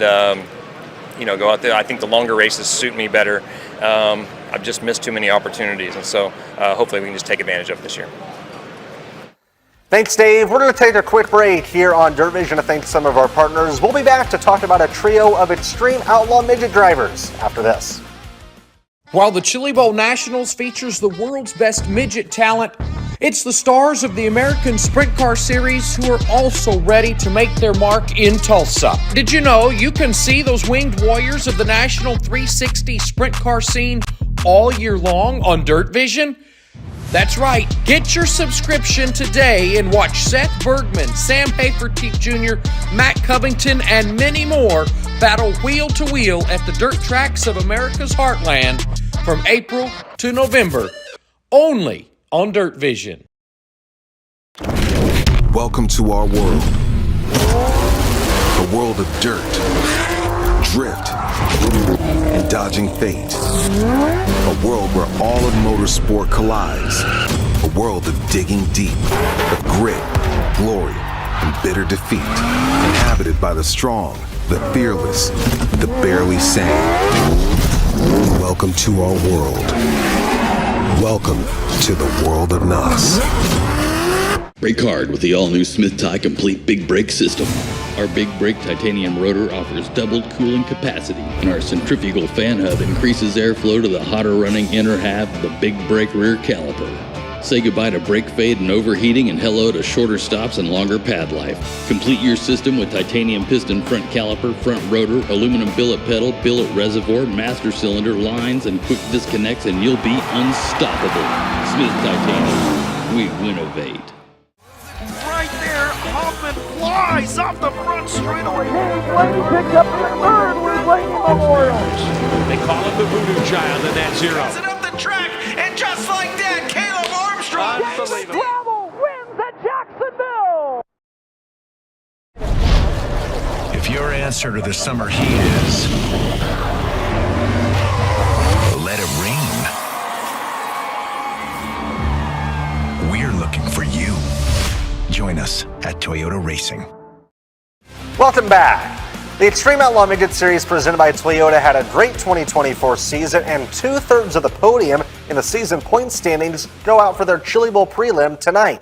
you know, go out there. I think the longer races suit me better. I've just missed too many opportunities, and so hopefully we can just take advantage of it this year. Thanks, Dave. We're going to take a quick break here on Dirt Vision to thank some of our partners. We'll be back to talk about a trio of extreme outlaw midget drivers after this. While the Chili Bowl Nationals features the world's best midget talent, it's the stars of the American Sprint Car Series who are also ready to make their mark in Tulsa. Did you know you can see those winged warriors of the National 360 Sprint Car scene all year long on Dirt Vision? That's right. Get your subscription today and watch Seth Bergman, Sam Hafertepe Jr., Matt Covington, and many more battle wheel to wheel at the dirt tracks of America's heartland from April to November, only on Dirt Vision. Welcome to our world. A world of dirt, drift, and dodging fate. A world where all of motorsport collides. A world of digging deep, of grit, glory, and bitter defeat. Inhabited by the strong, the fearless, the barely sane. Welcome to our world. Welcome to the world of NOS. Brake hard with the all-new Smith Tie Complete Big Brake System. Our Big Brake titanium rotor offers doubled cooling capacity, and our centrifugal fan hub increases airflow to the hotter running inner half of the Big Brake rear caliper. Say goodbye to brake fade and overheating and hello to shorter stops and longer pad life. Complete your system with titanium piston front caliper, front rotor, aluminum billet pedal, billet reservoir, master cylinder, lines, and quick disconnects, and you'll be unstoppable. Smith Titanium. We winnovate. Right there, Hoffman flies off the front straightaway. Blaney picked up the third with Blaney Memorial. They call him the voodoo child in that zero. It up the track, and just like that, Caleb Armstrong. Unbelievable. Gravel wins at Jacksonville. If your answer to the summer heat is let it rain, we're looking for you. Join us at Toyota Racing. Welcome back. The Extreme Outlaw Midget Series presented by Toyota had a great 2024 season, and 2/3 of the podium in the season point standings go out for their Chili Bowl prelim tonight.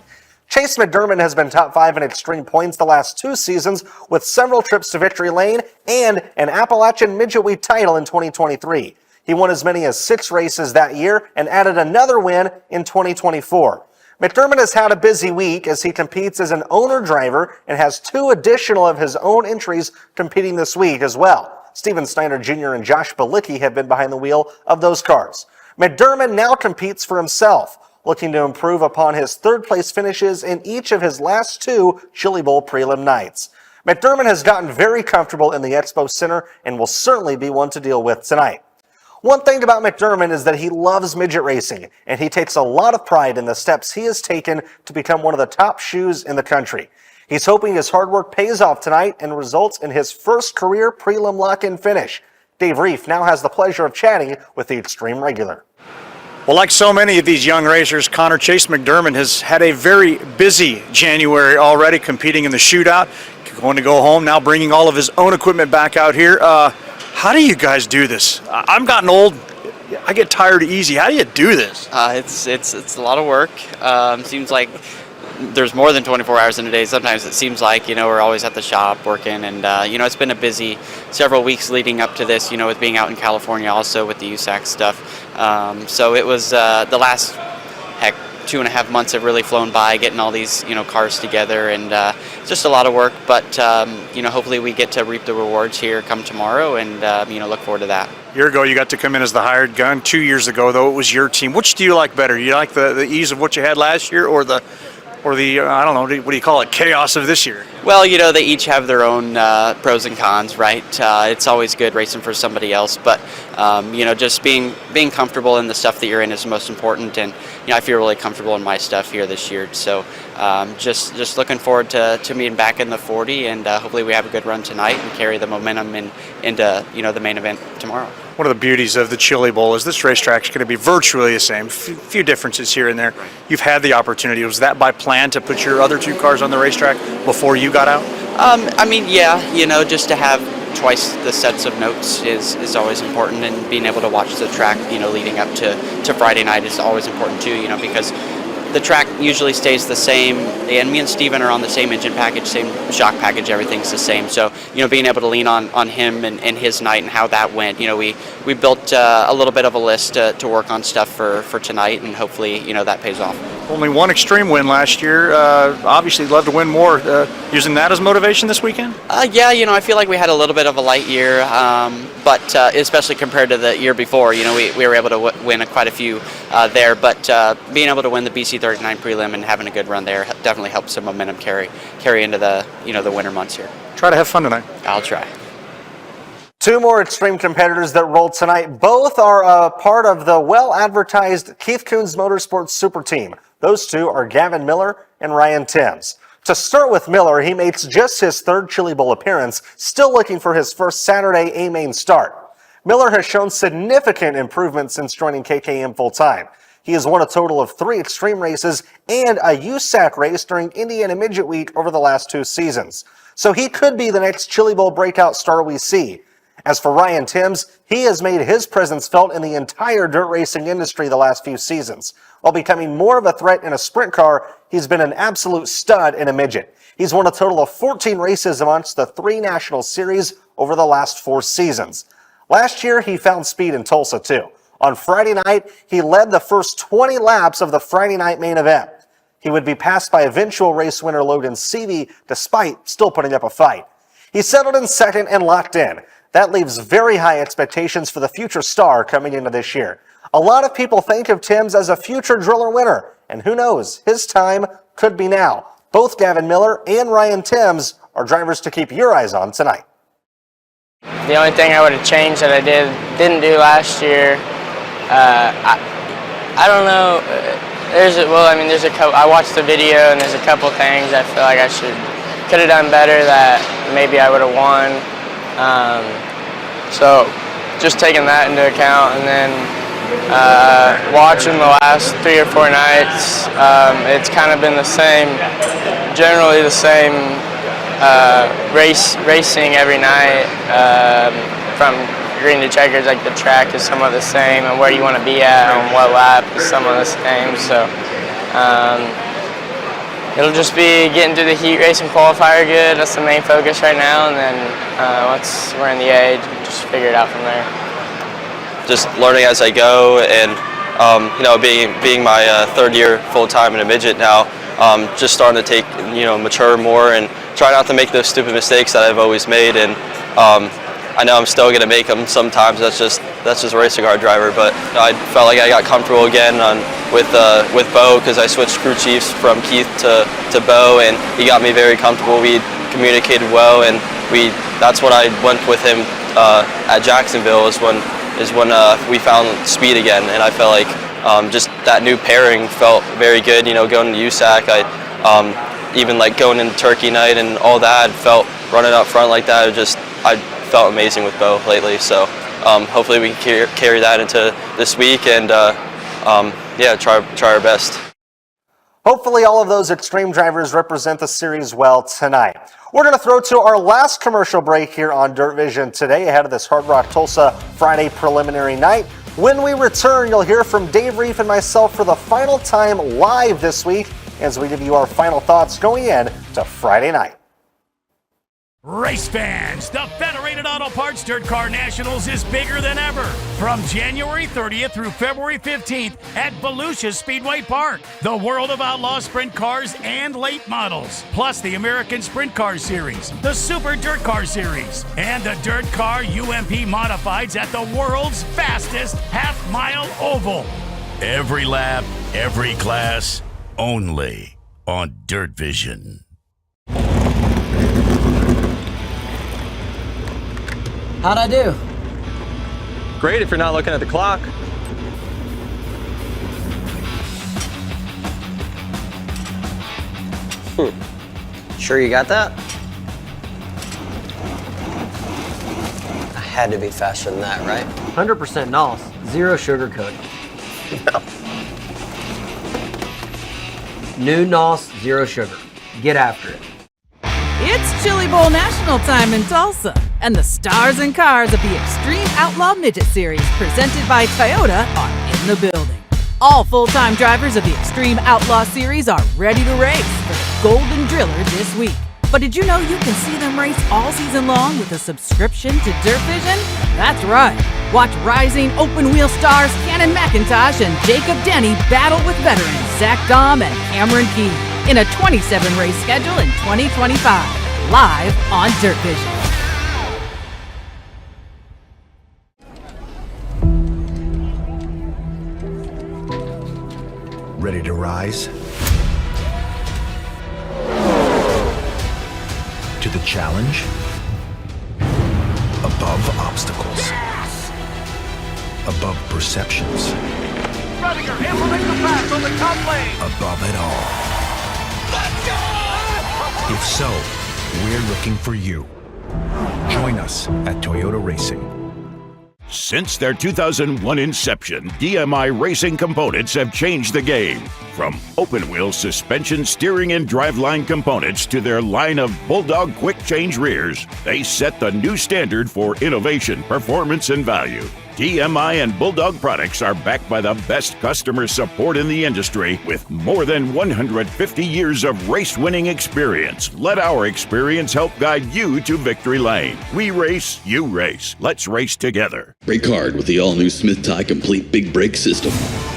Chase McDermand has been top 5 in extreme points the last 2 seasons, with several trips to victory lane and an Appalachian Midget Week title in 2023. He won as many as 6 races that year and added another win in 2024. McDermand has had a busy week as he competes as an owner driver and has 2 additional of his own entries competing this week as well. Steven Snyder Jr. and Josh Balicki have been behind the wheel of those cars. McDermand now competes for himself, looking to improve upon his 3rd place finishes in each of his last 2 Chili Bowl prelim nights. McDermand has gotten very comfortable in the Expo Center and will certainly be one to deal with tonight. One thing about McDermand is that he loves midget racing, and he takes a lot of pride in the steps he has taken to become one of the top shoes in the country. He's hoping his hard work pays off tonight and results in his first career prelim lock-in finish. Dave Rieff now has the pleasure of chatting with the Extreme regular. Well, like so many of these young racers, Connor Chase McDermand has had a very busy January already, competing in the shootout, going to go home, now bringing all of his own equipment back out here. How do you guys do this? I've gotten old. I get tired easy. How do you do this? It's a lot of work. Seems like there's more than 24 hours in a day. Sometimes it seems like, we're always at the shop working, and it's been a busy several weeks leading up to this, with being out in California also with the USAC stuff. So it was the last 2.5 months have really flown by getting all these cars together, and it's just a lot of work, but hopefully we get to reap the rewards here come tomorrow, and look forward to that. A year ago you got to come in as the hired gun. 2 years ago though, it was your team. Which do you like better? You like the ease of what you had last year, or the I don't know, what do you call it, chaos of this year? Well, they each have their own pros and cons, right? It's always good racing for somebody else, but just being comfortable in the stuff that you're in is most important, and I feel really comfortable in my stuff here this year. So just looking forward to being back in the 40, and hopefully we have a good run tonight and carry the momentum into the main event tomorrow. One of the beauties of the Chili Bowl is this racetrack's going to be virtually the same. Few differences here and there. You've had the opportunity. Was that by plan to put your other 2 cars on the racetrack before you got out? Yeah, just to have twice the sets of notes is always important, and being able to watch the track, leading up to Friday night is always important too, because the track usually stays the same, and me and Steven are on the same engine package, same shock package, everything's the same. So, being able to lean on him and his night and how that went, we built a little bit of a list to work on stuff for tonight, and hopefully, that pays off. Only one extreme win last year. Obviously, you'd love to win more. Using that as motivation this weekend? Yeah, I feel like we had a little bit of a light year, but especially compared to the year before, we were able to win quite a few there. But being able to win the BC 39 prelim and having a good run there definitely helps some momentum carry into the the winter months here. Try to have fun tonight. I'll try. 2 more extreme competitors that rolled tonight. Both are a part of the well-advertised Keith Kunz Motorsports Super Team. Those 2 are Gavin Miller and Ryan Timms. To start with Miller, he makes just his 3rd Chili Bowl appearance, still looking for his first Saturday A-Main start. Miller has shown significant improvement since joining KKM full-time. He has won a total of 3 extreme races and a USAC race during Indiana Midget Week over the last 2 seasons. So he could be the next Chili Bowl breakout star we see. As for Ryan Timms, he has made his presence felt in the entire dirt racing industry the last few seasons. While becoming more of a threat in a sprint car, he's been an absolute stud in a midget. He's won a total of 14 races amongst the 3 national series over the last 4 seasons. Last year, he found speed in Tulsa too. On Friday night, he led the first 20 laps of the Friday night main event. He would be passed by eventual race winner Logan Seavey, despite still putting up a fight. He settled in 2nd and locked in. That leaves very high expectations for the future star coming into this year. A lot of people think of Timms as a future Driller winner, and who knows, his time could be now. Both Gavin Miller and Ryan Timms are drivers to keep your eyes on tonight. The only thing I would have changed that I didn't do last year, I don't know. There's a couple. I watched the video, and there's a couple things I feel like I could have done better that maybe I would have won. So just taking that into account, and then watching the last 3 or 4 nights, it's kind of been the same, generally the same racing every night, from green to checkers. Like the track is somewhat the same, and where you want to be at on what lap is somewhat the same. So it'll just be getting through the heat race and qualifier good. That's the main focus right now, and then once we're in the A, just figure it out from there. Just learning as I go, and being my 3rd year full time in a midget now, just starting to mature more and try not to make those stupid mistakes that I've always made. And I know I'm still going to make them sometimes. That's just a racing car driver. But I felt like I got comfortable again with Bo, because I switched crew chiefs from Keith to Bo, and he got me very comfortable. We communicated well, and that's when I went with him at Jacksonville is when we found speed again, and I felt like just that new pairing felt very good. Going to USAC, even like going into Turkey night and all that, felt running up front like that. I felt amazing with Bo lately. So hopefully we can carry that into this week, and yeah, try our best. Hopefully all of those extreme drivers represent the series well tonight. We're going to throw to our last commercial break here on Dirt Vision today ahead of this Hard Rock Tulsa Friday preliminary night. When we return, you'll hear from Dave Rieff and myself for the final time live this week as we give you our final thoughts going in to Friday night. Race fans, the Federated Auto Parts Dirt Car Nationals is bigger than ever. From January 30th through February 15th at Volusia Speedway Park. The World of Outlaw Sprint Cars and late models, plus the American Sprint Car Series, the Super Dirt Car Series, and the Dirt Car UMP Modifieds at the world's fastest half-mile oval. Every lap, every class, only on Dirt Vision. How'd I do? Great if you're not looking at the clock. Sure you got that? I had to be faster than that, right? 100% NOS, zero sugar coating. New NOS, zero sugar. Get after it. It's Chili Bowl National time in Tulsa, and the stars and cars of the Extreme Outlaw Midget Series presented by Toyota are in the building. All full-time drivers of the Extreme Outlaw Series are ready to race for the Golden Driller this week. But did you know you can see them race all season long with a subscription to Dirt Vision? That's right. Watch rising open-wheel stars Cannon McIntosh and Jacob Denny battle with veterans Zach Dahm and Cameron Key in a 27-race schedule in 2025, live on Dirt Vision. Ready to rise? To the challenge? Above obstacles. Yes! Above perceptions. Ruttiger, implement the pass on the top lane. Above it all. Let's go! If so, we're looking for you. Join us at Toyota Racing. Since their 2001 inception, DMI Racing Components have changed the game. From open-wheel suspension, steering, and driveline components to their line of Bulldog quick-change rears, they set the new standard for innovation, performance, and value. DMI and Bulldog products are backed by the best customer support in the industry with more than 150 years of race-winning experience. Let our experience help guide you to victory lane. We race, you race. Let's race together. Brake hard with the all-new Smith Tie Complete Big Brake System.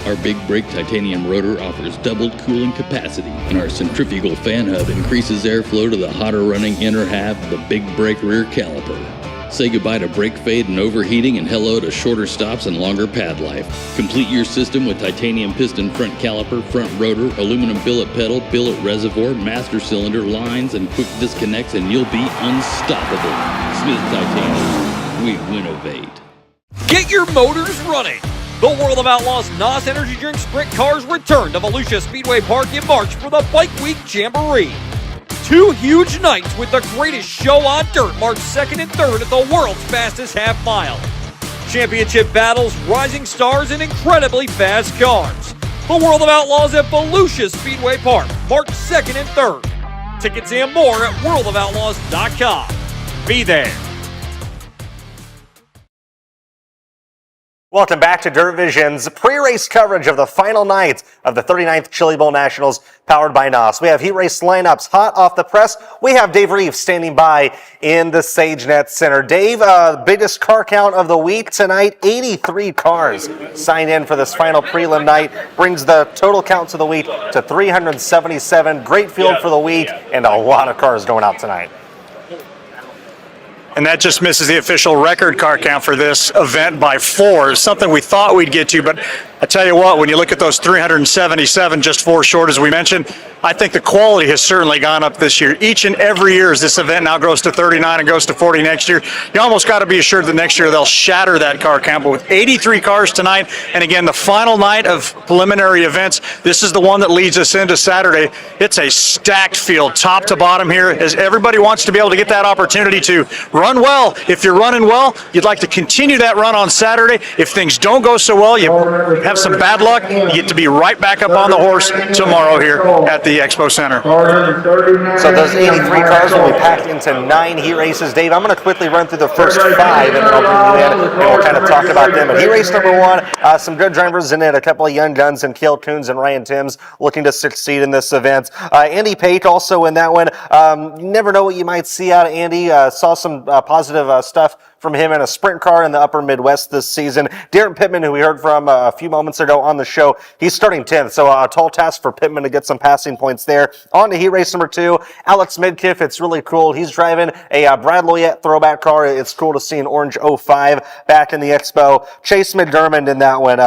Our Big Brake titanium rotor offers doubled cooling capacity, and our centrifugal fan hub increases airflow to the hotter running inner half of the Big Brake rear caliper. Say goodbye to brake fade and overheating and hello to shorter stops and longer pad life. Complete your system with titanium piston front caliper, front rotor, aluminum billet pedal, billet reservoir, master cylinder, lines, and quick disconnects, and you'll be unstoppable. Smith Titanium. We winnovate. Get your motors running. The World of Outlaws NOS Energy Drink Sprint Cars return to Volusia Speedway Park in March for the Bike Week Jamboree. 2 huge nights with the greatest show on dirt, March 2nd and 3rd at the world's fastest half mile. Championship battles, rising stars, and incredibly fast cars. The World of Outlaws at Volusia Speedway Park, March 2nd and 3rd. Tickets and more at worldofoutlaws.com. Be there. Welcome back to Dirt Vision's pre-race coverage of the final night of the 39th Chili Bowl Nationals powered by NOS. We have heat race lineups hot off the press. We have Dave Rieff standing by in the SageNet Center. Dave, biggest car count of the week tonight, 83 cars signed in for this final prelim night. Brings the total count to the week to 377. Great field for the week and a lot of cars going out tonight. And that just misses the official record car count for this event by 4. Something we thought we'd get to, but I tell you what, when you look at those 377, just 4 short as we mentioned, I think the quality has certainly gone up this year. Each and every year as this event now grows to 39 and goes to 40 next year, you almost got to be assured that next year they'll shatter that car count. But with 83 cars tonight, and again, the final night of preliminary events, this is the one that leads us into Saturday. It's a stacked field, top to bottom here, as everybody wants to be able to get that opportunity to run well. If you're running well, you'd like to continue that run on Saturday. If things don't go so well, you have have some bad luck, you get to be right back up on the horse tomorrow here at the Expo Center. So those 83 cars will be packed into 9 heat races. Dave, I'm going to quickly run through the first 5, and then I'll bring you in, and we'll kind of talk about them. But heat race number 1, some good drivers in it, a couple of young guns, and Cale Coons and Ryan Timms looking to succeed in this event. Andy Pate also in that one. You never know what you might see out of Andy. Saw some positive stuff from him in a sprint car in the upper Midwest this season. Daryn Pittman, who we heard from a few moments ago on the show, he's starting 10th, so a tall task for Pittman to get some passing points there. On to heat race number 2, Alex Midkiff. It's really cool. He's driving a Brad Loyette throwback car. It's cool to see an orange 05 back in the Expo. Chase McDermand in that one.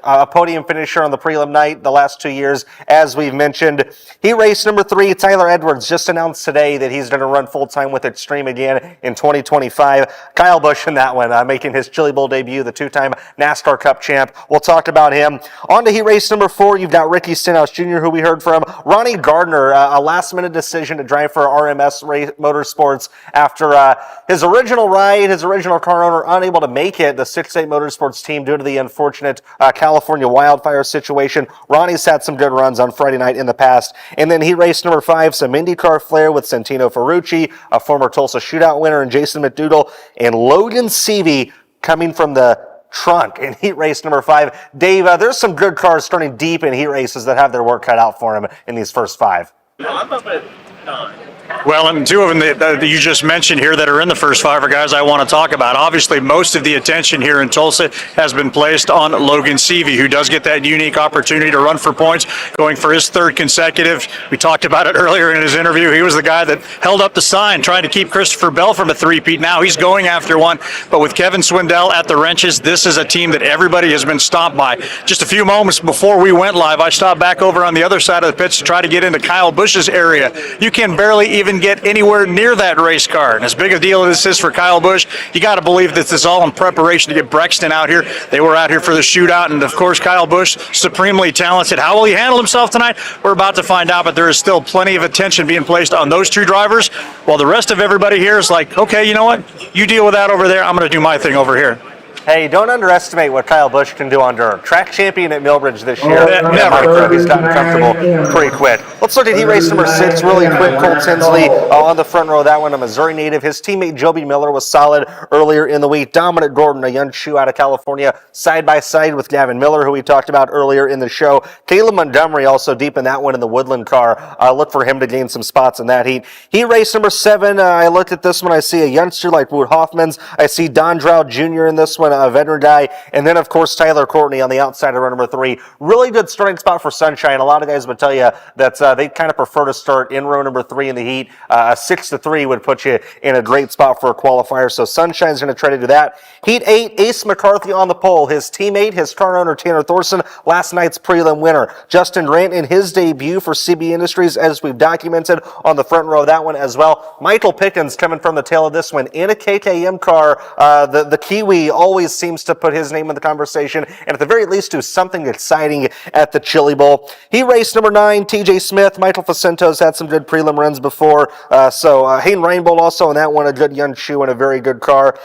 A podium finisher on the prelim night the last 2 years, as we've mentioned. Heat race number 3, Tyler Edwards just announced today that he's going to run full-time with Extreme again in 2025. Kyle Busch in that one, making his Chili Bowl debut, the 2-time NASCAR Cup champ. We'll talk about him. On to heat race number 4, you've got Ricky Stenhouse Jr., who we heard from. Ronnie Gardner, a last-minute decision to drive for RMS Motorsports after his original ride, his original car owner unable to make it, the 6-8 Motorsports team, due to the unfortunate California wildfire situation. Ronnie's had some good runs on Friday night in the past. And then heat race number 5, some IndyCar flair with Santino Ferrucci, a former Tulsa Shootout winner, and Jason McDougall, and Logan Seavey coming from the trunk in heat race number 5. Dave, there's some good cars starting deep in heat races that have their work cut out for them in these first 5. I'm up at 9. Well, and 2 of them that you just mentioned here that are in the first 5 are guys I want to talk about. Obviously, most of the attention here in Tulsa has been placed on Logan Seavey, who does get that unique opportunity to run for points, going for his 3rd consecutive. We talked about it earlier in his interview. He was the guy that held up the sign, trying to keep Christopher Bell from a 3-peat. Now he's going after one. But with Kevin Swindell at the wrenches, this is a team that everybody has been stomped by. Just a few moments before we went live, I stopped back over on the other side of the pits to try to get into Kyle Busch's area. You can barely even get anywhere near that race car. And as big a deal as this is for Kyle Busch, you got to believe that this is all in preparation to get Brexton out here. They were out here for the shootout, and of course Kyle Busch, supremely talented. How will he handle himself tonight? We're about to find out, but there is still plenty of attention being placed on those 2 drivers, while the rest of everybody here is like, okay, you know what? You deal with that over there. I'm going to do my thing over here. Hey, don't underestimate what Kyle Busch can do on dirt. Track champion at Millbridge this year. Never. He's gotten comfortable pretty quick. Let's look at heat race number 6 really quick. Cole Tinsley on the front row of that one, a Missouri native. His teammate Joby Miller was solid earlier in the week. Dominic Gordon, a young shoe out of California, side by side with Gavin Miller, who we talked about earlier in the show. Caleb Montgomery also deep in that one in the Woodland car. Look for him to gain some spots in that heat. Heat race number 7, I looked at this one. I see a youngster like Wood Hoffmans. I see Don Droud Jr. in this one, a veteran guy. And then, of course, Tyler Courtney on the outside of row number 3. Really good starting spot for Sunshine. A lot of guys would tell you that they kind of prefer to start in row number 3 in the heat. A 6-3 would put you in a great spot for a qualifier. So Sunshine's going to try to do that. Heat 8, Ace McCarthy on the pole. His teammate, his car owner, Tanner Thorson, last night's prelim winner. Justin Grant in his debut for CB Industries, as we've documented on the front row of that one as well. Michael Pickens coming from the tail of this one in a KKM car. The Kiwi always seems to put his name in the conversation, and at the very least do something exciting at the Chili Bowl. He raced number 9, TJ Smith. Michael Facento's had some good prelim runs before, so Hayden Reinbold also in that one, a good young shoe and a very good car.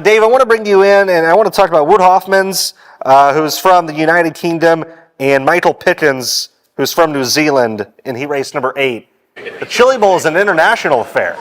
Dave, I want to bring you in, and I want to talk about Wood Hoffmans, who's from the United Kingdom, and Michael Pickens, who's from New Zealand, and he raced number 8. The Chili Bowl is an international affair.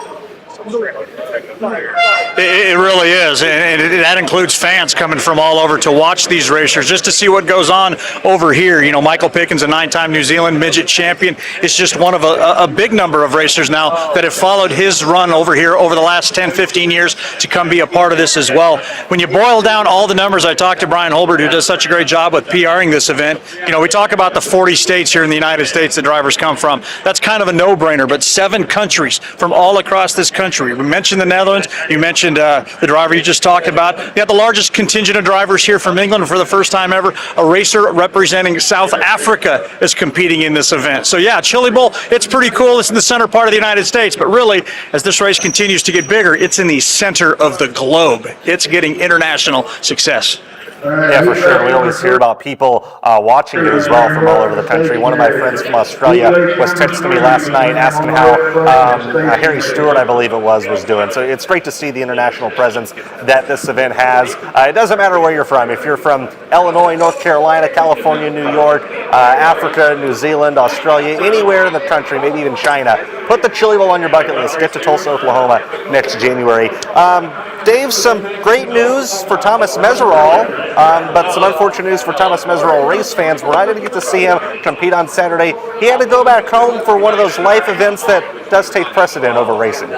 It really is, and that includes fans coming from all over to watch these racers, just to see what goes on over here. You know, Michael Pickens, a 9-time New Zealand midget champion, is just one of a big number of racers now that have followed his run over here over the last 10, 15 years to come be a part of this as well. When you boil down all the numbers, I talked to Brian Holbert, who does such a great job with PRing this event. You know, we talk about the 40 states here in the United States that drivers come from. That's kind of a no-brainer, but 7 countries from all across this country. We mentioned the Netherlands. You mentioned the driver you just talked about. You have the largest contingent of drivers here from England for the first time ever. A racer representing South Africa is competing in this event. So yeah, Chili Bowl, it's pretty cool. It's in the center part of the United States, but really, as this race continues to get bigger, it's in the center of the globe. It's getting international success. Yeah, for sure. We always hear about people watching you as well from all over the country. One of my friends from Australia was texting me last night asking how Harry Stewart, I believe it was doing. So it's great to see the international presence that this event has. It doesn't matter where you're from. If you're from Illinois, North Carolina, California, New York, Africa, New Zealand, Australia, anywhere in the country, maybe even China, put the Chili Bowl on your bucket list. Get to Tulsa, Oklahoma next January. Dave, some great news for Thomas Meseraull, but some unfortunate news for Thomas Meseraull race fans. We're not going to get to see him compete on Saturday. He had to go back home for one of those life events that does take precedent over racing.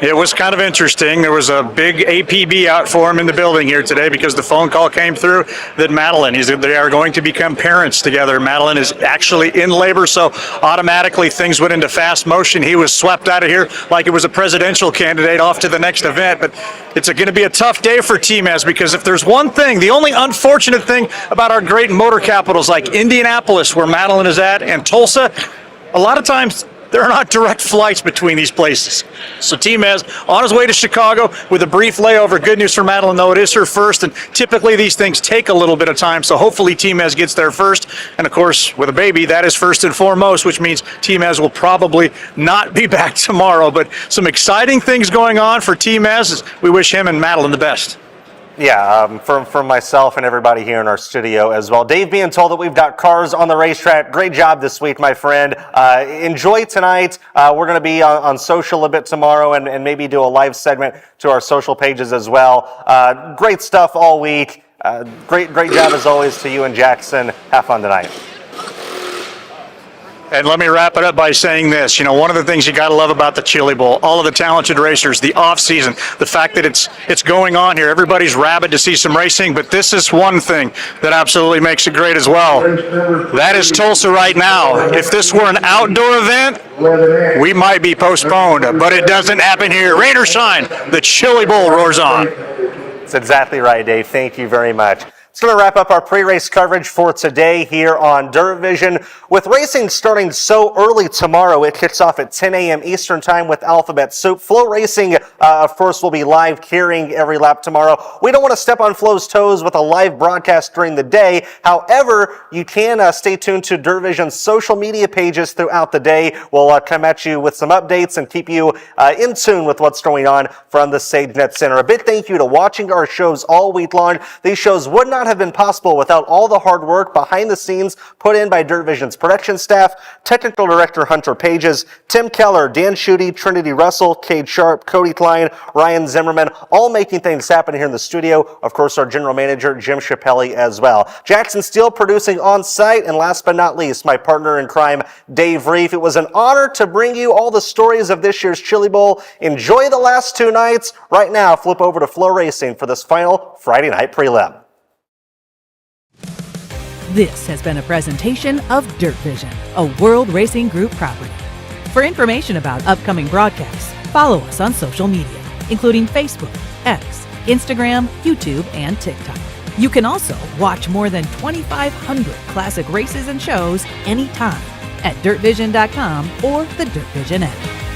It was kind of interesting. There was a big APB out for him in the building here today because the phone call came through that Madeline, they are going to become parents together. Madeline is actually in labor, so automatically things went into fast motion. He was swept out of here like it was a presidential candidate off to the next event. But it's going to be a tough day for T-Maz because if there's one thing, the only unfortunate thing about our great motor capitals like Indianapolis, where Madeline is at, and Tulsa, a lot of times there are not direct flights between these places. So T-Maz on his way to Chicago with a brief layover. Good news for Madeline, though. It is her first, and typically these things take a little bit of time, so hopefully T-Maz gets there first. And, of course, with a baby, that is first and foremost, which means T-Maz will probably not be back tomorrow. But some exciting things going on for T-Maz. We wish him and Madeline the best. Yeah, from myself and everybody here in our studio as well. Dave, being told that we've got cars on the racetrack. Great job this week, my friend. Enjoy tonight. We're going to be on social a bit tomorrow and maybe do a live segment to our social pages as well. Great stuff all week. Great job as always to you and Jackson. Have fun tonight. And let me wrap it up by saying this. You know, one of the things you got to love about the Chili Bowl, all of the talented racers, the off-season, the fact that it's going on here. Everybody's rabid to see some racing, but this is one thing that absolutely makes it great as well. That is Tulsa right now. If this were an outdoor event, we might be postponed, but it doesn't happen here. Rain or shine, the Chili Bowl roars on. That's exactly right, Dave. Thank you very much. It's going to wrap up our pre-race coverage for today here on Dirt Vision. With racing starting so early tomorrow, it kicks off at 10 a.m. Eastern Time with Alphabet Soup. Flow Racing, of course, will be live carrying every lap tomorrow. We don't want to step on Flow's toes with a live broadcast during the day. However, you can stay tuned to Dirt Vision's social media pages throughout the day. We'll come at you with some updates and keep you in tune with what's going on from the SageNet Center. A big thank you to watching our shows all week long. These shows would not have been possible without all the hard work behind the scenes put in by Dirt Vision's production staff, technical director Hunter Pages, Tim Keller, Dan Schutte, Trinity Russell, Cade Sharp, Cody Klein, Ryan Zimmerman, all making things happen here in the studio. Of course, our general manager, Jim Chappelli, as well. Jackson Steele producing on site, and last but not least, my partner in crime, Dave Rieff. It was an honor to bring you all the stories of this year's Chili Bowl. Enjoy the last two nights. Right now, flip over to Flow Racing for this final Friday night prelim. This has been a presentation of Dirt Vision, a World Racing Group property. For information about upcoming broadcasts, follow us on social media, including Facebook, X, Instagram, YouTube, and TikTok. You can also watch more than 2,500 classic races and shows anytime at dirtvision.com or the Dirt Vision app.